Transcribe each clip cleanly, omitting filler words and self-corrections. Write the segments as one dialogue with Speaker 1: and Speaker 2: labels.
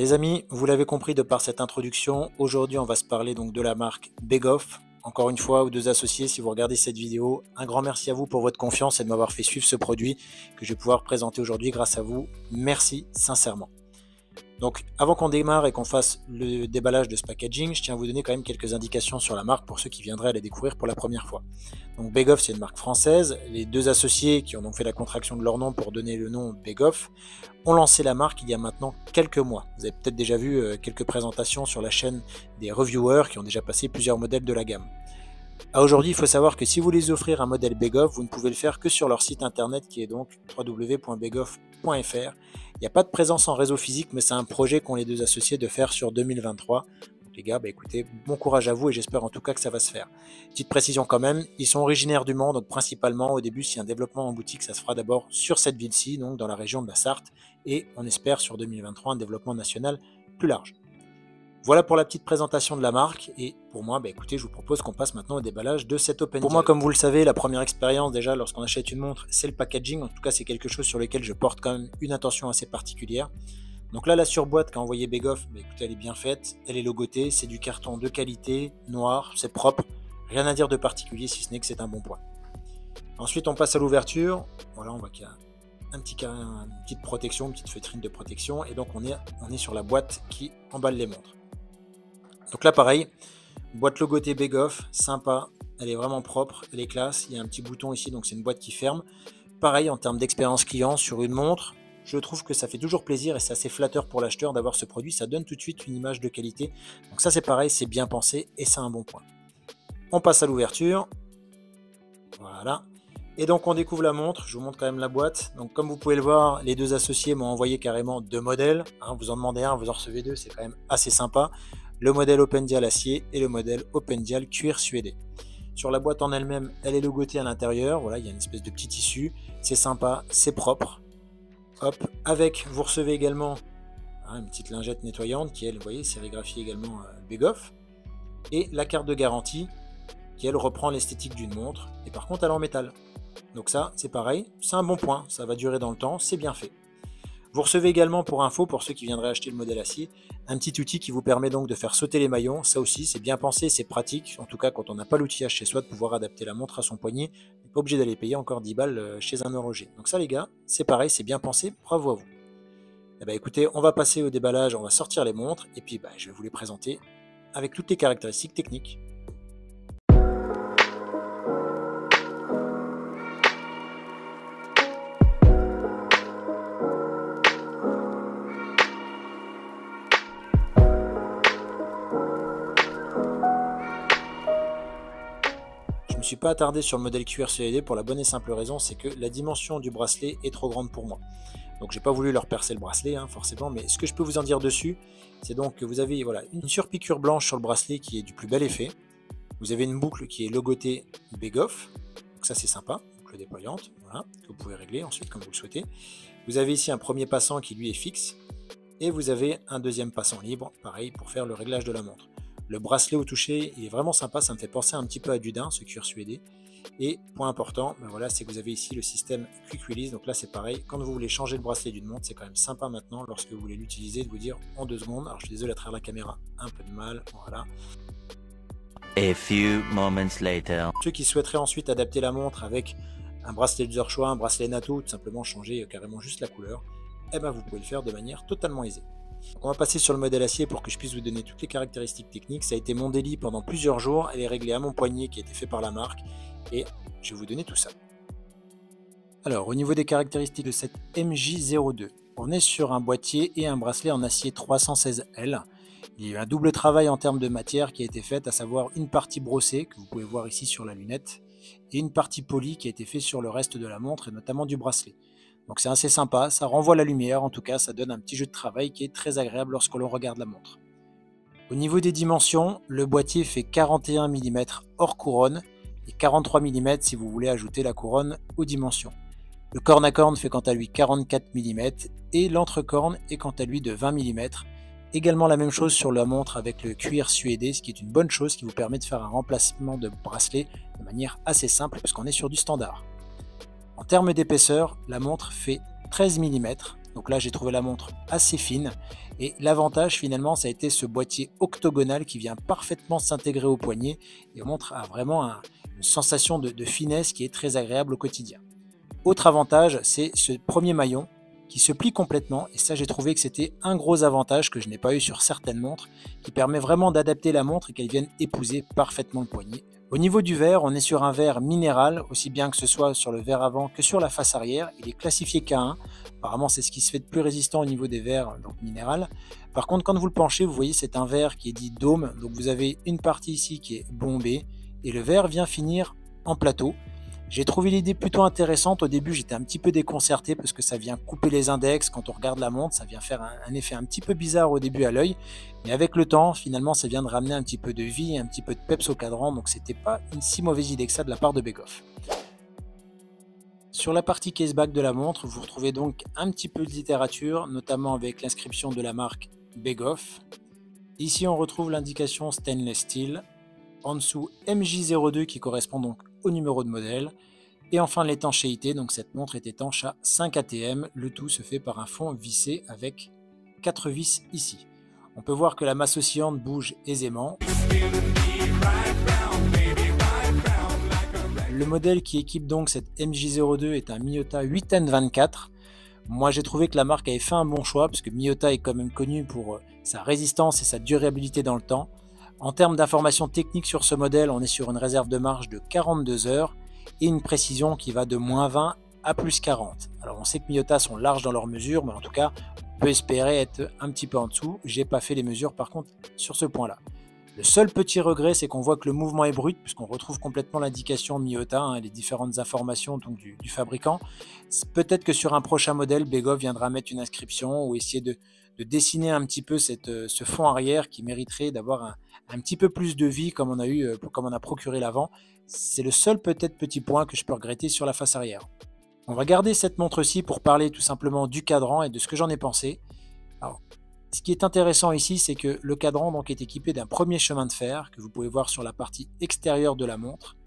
Speaker 1: Les amis, vous l'avez compris de par cette introduction, aujourd'hui on va se parler donc de la marque Begoff. Encore une fois, aux deux associés, si vous regardez cette vidéo, un grand merci à vous pour votre confiance et de m'avoir fait suivre ce produit que je vais pouvoir présenter aujourd'hui grâce à vous. Merci sincèrement. Donc avant qu'on démarre et qu'on fasse le déballage de ce packaging, je tiens à vous donner quand même quelques indications sur la marque pour ceux qui viendraient à la découvrir pour la première fois. Donc Begoff, c'est une marque française. Les deux associés qui ont donc fait la contraction de leur nom pour donner le nom Begoff ont lancé la marque il y a maintenant quelques mois. Vous avez peut-être déjà vu quelques présentations sur la chaîne des reviewers qui ont déjà passé plusieurs modèles de la gamme. Aujourd'hui, il faut savoir que si vous voulez offrir un modèle Begoff, vous ne pouvez le faire que sur leur site internet qui est donc www.begoff.fr. Il n'y a pas de présence en réseau physique, mais c'est un projet qu'ont les deux associés de faire sur 2023. Donc les gars, écoutez, bon courage à vous et j'espère en tout cas que ça va se faire. Petite précision quand même, ils sont originaires du Mans, donc principalement au début, s'il y a un développement en boutique, ça se fera d'abord sur cette ville-ci, donc dans la région de la Sarthe, et on espère sur 2023 un développement national plus large. Voilà pour la petite présentation de la marque et pour moi, écoutez, je vous propose qu'on passe maintenant au déballage de cet Open Dial. Pour moi, comme vous le savez, la première expérience déjà lorsqu'on achète une montre, c'est le packaging. En tout cas, c'est quelque chose sur lequel je porte quand même une attention assez particulière. Donc là, la surboîte qu'a envoyé Begoff, écoutez, elle est bien faite, elle est logotée, c'est du carton de qualité, noir, c'est propre, rien à dire de particulier si ce n'est que c'est un bon point. Ensuite, on passe à l'ouverture. Voilà, on voit qu'il y a une petite protection, une petite feutrine de protection et donc on est sur la boîte qui emballe les montres. Donc là pareil, boîte logotée Begoff, sympa, elle est vraiment propre, elle est classe, il y a un petit bouton ici donc c'est une boîte qui ferme. Pareil en termes d'expérience client sur une montre, je trouve que ça fait toujours plaisir et c'est assez flatteur pour l'acheteur d'avoir ce produit, ça donne tout de suite une image de qualité. Donc ça c'est pareil, c'est bien pensé et c'est un bon point. On passe à l'ouverture, voilà. Et donc on découvre la montre, je vous montre quand même la boîte. Donc comme vous pouvez le voir, les deux associés m'ont envoyé carrément deux modèles. Vous en demandez un, vous en recevez deux, c'est quand même assez sympa. Le modèle Open Dial acier et le modèle Open Dial cuir suédé. Sur la boîte en elle-même, elle est logotée à l'intérieur. Voilà, il y a une espèce de petit tissu. C'est sympa, c'est propre. Hop, avec, vous recevez également une petite lingette nettoyante qui, elle, vous voyez, sérigraphiée également Begoff. Et la carte de garantie qui, elle, reprend l'esthétique d'une montre. Et par contre, elle est en métal. Donc ça, c'est pareil, c'est un bon point. Ça va durer dans le temps, c'est bien fait. Vous recevez également pour info, pour ceux qui viendraient acheter le modèle acier, un petit outil qui vous permet donc de faire sauter les maillons. Ça aussi, c'est bien pensé, c'est pratique. En tout cas, quand on n'a pas l'outillage chez soi, de pouvoir adapter la montre à son poignet. On n'est pas obligé d'aller payer encore 10 balles chez un horloger. Donc ça, les gars, c'est pareil, c'est bien pensé. Bravo à vous. Écoutez, on va passer au déballage, on va sortir les montres et puis je vais vous les présenter avec toutes les caractéristiques techniques. Je ne me suis pas attardé sur le modèle cuir suédé pour la bonne et simple raison, c'est que la dimension du bracelet est trop grande pour moi. Donc j'ai pas voulu leur percer le bracelet forcément, mais ce que je peux vous en dire dessus, c'est donc que vous avez une surpiqûre blanche sur le bracelet qui est du plus bel effet. Vous avez une boucle qui est logotée Begoff, donc ça c'est sympa, boucle déployante, voilà, que vous pouvez régler ensuite comme vous le souhaitez. Vous avez ici un premier passant qui lui est fixe, et vous avez un deuxième passant libre, pareil pour faire le réglage de la montre. Le bracelet au toucher, il est vraiment sympa, ça me fait penser un petit peu à du daim, ce cuir suédé. Et point important, c'est que vous avez ici le système Quick Release, donc là c'est pareil, quand vous voulez changer le bracelet d'une montre, c'est quand même sympa maintenant, lorsque vous voulez l'utiliser, de vous dire en 2 secondes, alors je suis désolé à travers la caméra, un peu de mal, voilà.
Speaker 2: A few moments later.
Speaker 1: Ceux qui souhaiteraient ensuite adapter la montre avec un bracelet de leur choix, un bracelet NATO, tout simplement changer carrément juste la couleur, vous pouvez le faire de manière totalement aisée. Donc on va passer sur le modèle acier pour que je puisse vous donner toutes les caractéristiques techniques. Ça a été mon délit pendant plusieurs jours. Elle est réglée à mon poignet qui a été fait par la marque et je vais vous donner tout ça. Alors au niveau des caractéristiques de cette MJ02, on est sur un boîtier et un bracelet en acier 316L. Il y a eu un double travail en termes de matière qui a été fait, à savoir une partie brossée que vous pouvez voir ici sur la lunette et une partie polie qui a été faite sur le reste de la montre et notamment du bracelet. Donc c'est assez sympa, ça renvoie la lumière, en tout cas ça donne un petit jeu de travail qui est très agréable lorsque l'on regarde la montre. Au niveau des dimensions, le boîtier fait 41 mm hors couronne et 43 mm si vous voulez ajouter la couronne aux dimensions. Le corne à corne fait quant à lui 44 mm et l'entrecorne est quant à lui de 20 mm. Également la même chose sur la montre avec le cuir suédé, ce qui est une bonne chose qui vous permet de faire un remplacement de bracelet de manière assez simple parce qu'on est sur du standard. En termes d'épaisseur, la montre fait 13 mm Donc là, j'ai trouvé la montre assez fine. Et l'avantage, finalement, ça a été ce boîtier octogonal qui vient parfaitement s'intégrer au poignet et montre vraiment une sensation de finesse qui est très agréable au quotidien. Autre avantage, c'est ce premier maillon qui se plie complètement. Et ça, j'ai trouvé que c'était un gros avantage que je n'ai pas eu sur certaines montres, qui permet vraiment d'adapter la montre et qu'elle vienne épouser parfaitement le poignet. Au niveau du verre, on est sur un verre minéral, aussi bien que ce soit sur le verre avant que sur la face arrière. Il est classifié K1. Apparemment, c'est ce qui se fait de plus résistant au niveau des verres donc minéral. Par contre, quand vous le penchez, vous voyez, c'est un verre qui est dit dôme. Donc vous avez une partie ici qui est bombée et le verre vient finir en plateau. J'ai trouvé l'idée plutôt intéressante. Au début, j'étais un petit peu déconcerté parce que ça vient couper les index. Quand on regarde la montre, ça vient faire un effet un petit peu bizarre au début à l'œil. Mais avec le temps, finalement, ça vient de ramener un petit peu de vie, un petit peu de peps au cadran. Donc, c'était pas une si mauvaise idée que ça de la part de Berghoff. Sur la partie caseback de la montre, vous retrouvez donc un petit peu de littérature, notamment avec l'inscription de la marque Berghoff. Ici, on retrouve l'indication Stainless Steel. En dessous, MJ02 qui correspond donc au numéro de modèle. Et enfin l'étanchéité, donc cette montre est étanche à 5 ATM. Le tout se fait par un fond vissé avec 4 vis ici. On peut voir que la masse oscillante bouge aisément. Le modèle qui équipe donc cette MJ02 est un Miyota 8N24. Moi j'ai trouvé que la marque avait fait un bon choix parce que Miyota est quand même connu pour sa résistance et sa durabilité dans le temps. En termes d'informations techniques sur ce modèle, on est sur une réserve de marche de 42 heures et une précision qui va de -20 à +40. Alors on sait que Miyota sont larges dans leurs mesures, mais en tout cas, on peut espérer être un petit peu en dessous. J'ai pas fait les mesures par contre sur ce point-là. Le seul petit regret, c'est qu'on voit que le mouvement est brut, puisqu'on retrouve complètement l'indication Miyota, les différentes informations donc, du fabricant. Peut-être que sur un prochain modèle, Berghoff viendra mettre une inscription ou essayer de dessiner un petit peu ce fond arrière qui mériterait d'avoir un petit peu plus de vie comme on a procuré l'avant. C'est le seul peut-être petit point que je peux regretter sur la face arrière. On va garder cette montre-ci pour parler tout simplement du cadran et de ce que j'en ai pensé. Alors, ce qui est intéressant ici, c'est que le cadran donc, est équipé d'un premier chemin de fer que vous pouvez voir sur la partie extérieure de la montre.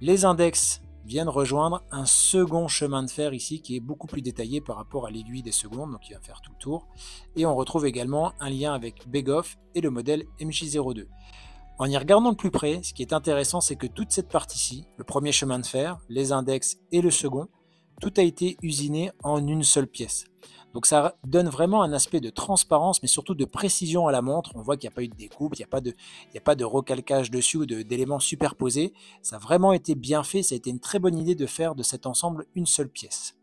Speaker 1: Les index viennent rejoindre un second chemin de fer ici qui est beaucoup plus détaillé par rapport à l'aiguille des secondes, donc il va faire tout le tour. Et on retrouve également un lien avec Berghoff et le modèle MJ02. En y regardant de plus près, ce qui est intéressant, c'est que toute cette partie-ci, le premier chemin de fer, les index et le second, tout a été usiné en une seule pièce. Donc ça donne vraiment un aspect de transparence, mais surtout de précision à la montre. On voit qu'il n'y a pas eu de découpe, il n'y a pas de recalcage dessus ou d'éléments superposés. Ça a vraiment été bien fait, ça a été une très bonne idée de faire de cet ensemble une seule pièce.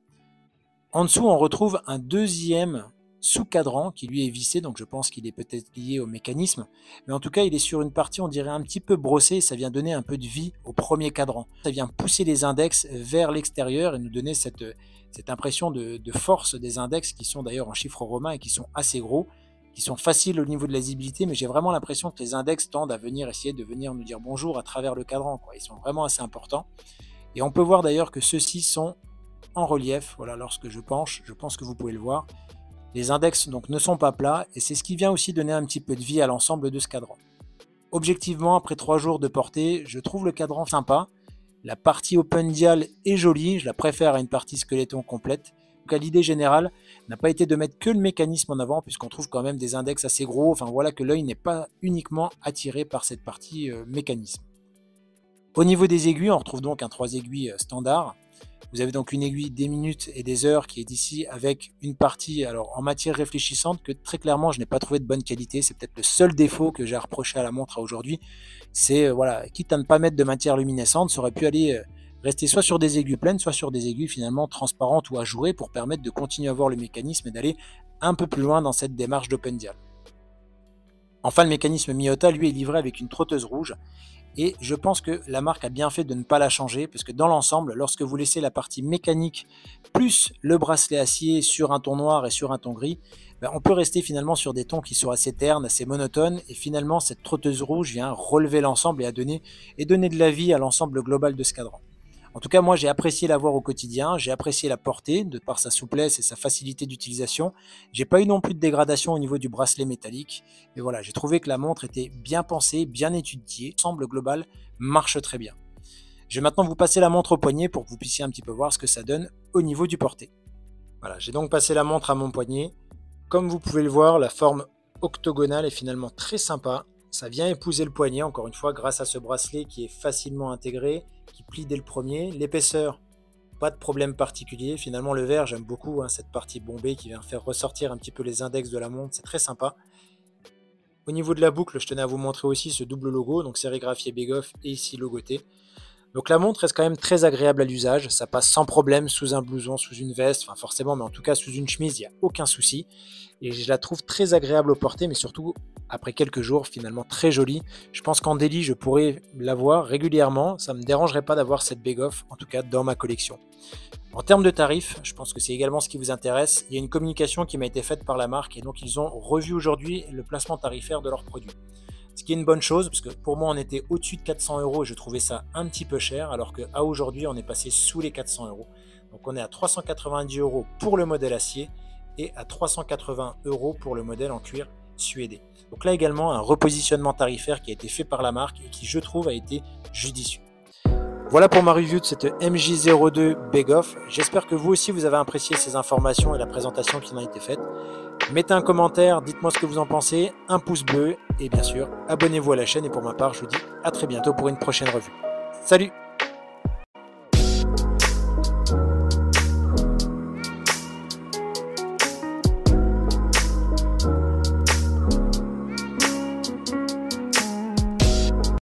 Speaker 1: En dessous, on retrouve un deuxième sous-cadran qui lui est vissé, donc je pense qu'il est peut-être lié au mécanisme. Mais en tout cas, il est sur une partie, on dirait un petit peu brossée, et ça vient donner un peu de vie au premier cadran. Ça vient pousser les index vers l'extérieur et nous donner cette impression de force des index qui sont d'ailleurs en chiffres romains et qui sont assez gros, qui sont faciles au niveau de la lisibilité, mais j'ai vraiment l'impression que les index tendent à essayer de venir nous dire bonjour à travers le cadran, quoi. Ils sont vraiment assez importants. Et on peut voir d'ailleurs que ceux-ci sont en relief. Voilà, lorsque je penche, je pense que vous pouvez le voir. Les index donc ne sont pas plats et c'est ce qui vient aussi donner un petit peu de vie à l'ensemble de ce cadran. Objectivement, après 3 jours de portée, je trouve le cadran sympa. La partie open dial est jolie, je la préfère à une partie squeletton complète. Donc l'idée générale n'a pas été de mettre que le mécanisme en avant puisqu'on trouve quand même des index assez gros. Enfin voilà que l'œil n'est pas uniquement attiré par cette partie mécanisme. Au niveau des aiguilles, on retrouve donc un 3 aiguilles standard. Vous avez donc une aiguille des minutes et des heures qui est ici avec une partie en matière réfléchissante que très clairement je n'ai pas trouvé de bonne qualité. C'est peut-être le seul défaut que j'ai à reprocher à la montre aujourd'hui. C'est voilà, quitte à ne pas mettre de matière luminescente, ça aurait pu aller rester soit sur des aiguilles pleines, soit sur des aiguilles finalement transparentes ou ajourées pour permettre de continuer à voir le mécanisme et d'aller un peu plus loin dans cette démarche d'open dial. Enfin, le mécanisme Miyota lui est livré avec une trotteuse rouge. Et je pense que la marque a bien fait de ne pas la changer parce que dans l'ensemble, lorsque vous laissez la partie mécanique plus le bracelet acier sur un ton noir et sur un ton gris, on peut rester finalement sur des tons qui sont assez ternes, assez monotones et finalement cette trotteuse rouge vient relever l'ensemble et donner de la vie à l'ensemble global de ce cadran. En tout cas, moi j'ai apprécié l'avoir au quotidien, j'ai apprécié la portée de par sa souplesse et sa facilité d'utilisation. J'ai pas eu non plus de dégradation au niveau du bracelet métallique. Mais voilà, j'ai trouvé que la montre était bien pensée, bien étudiée. L'ensemble global marche très bien. Je vais maintenant vous passer la montre au poignet pour que vous puissiez un petit peu voir ce que ça donne au niveau du porté. Voilà, j'ai donc passé la montre à mon poignet. Comme vous pouvez le voir, la forme octogonale est finalement très sympa. Ça vient épouser le poignet, encore une fois, grâce à ce bracelet qui est facilement intégré, qui plie dès le premier. L'épaisseur, pas de problème particulier. Finalement, le vert, j'aime beaucoup hein, cette partie bombée qui vient faire ressortir un petit peu les index de la montre. C'est très sympa. Au niveau de la boucle, je tenais à vous montrer aussi ce double logo, donc sérigraphié Begoff et ici logoté. Donc la montre reste quand même très agréable à l'usage, ça passe sans problème sous un blouson, sous une veste, enfin forcément, mais en tout cas sous une chemise, il n'y a aucun souci. Et je la trouve très agréable au porter, mais surtout après quelques jours finalement très jolie. Je pense qu'en daily, je pourrais l'avoir régulièrement, ça ne me dérangerait pas d'avoir cette Begoff, en tout cas dans ma collection. En termes de tarifs, je pense que c'est également ce qui vous intéresse, il y a une communication qui m'a été faite par la marque et donc ils ont revu aujourd'hui le placement tarifaire de leurs produits. Ce qui est une bonne chose, parce que pour moi on était au-dessus de 400 € et je trouvais ça un petit peu cher, alors qu'à aujourd'hui on est passé sous les 400 €. Donc on est à 390 € pour le modèle acier et à 380 € pour le modèle en cuir suédé. Donc là également un repositionnement tarifaire qui a été fait par la marque et qui je trouve a été judicieux. Voilà pour ma review de cette MJ02 Begoff. J'espère que vous aussi vous avez apprécié ces informations et la présentation qui en a été faite. Mettez un commentaire, dites-moi ce que vous en pensez, un pouce bleu et bien sûr abonnez-vous à la chaîne et pour ma part je vous dis à très bientôt pour une prochaine revue. Salut!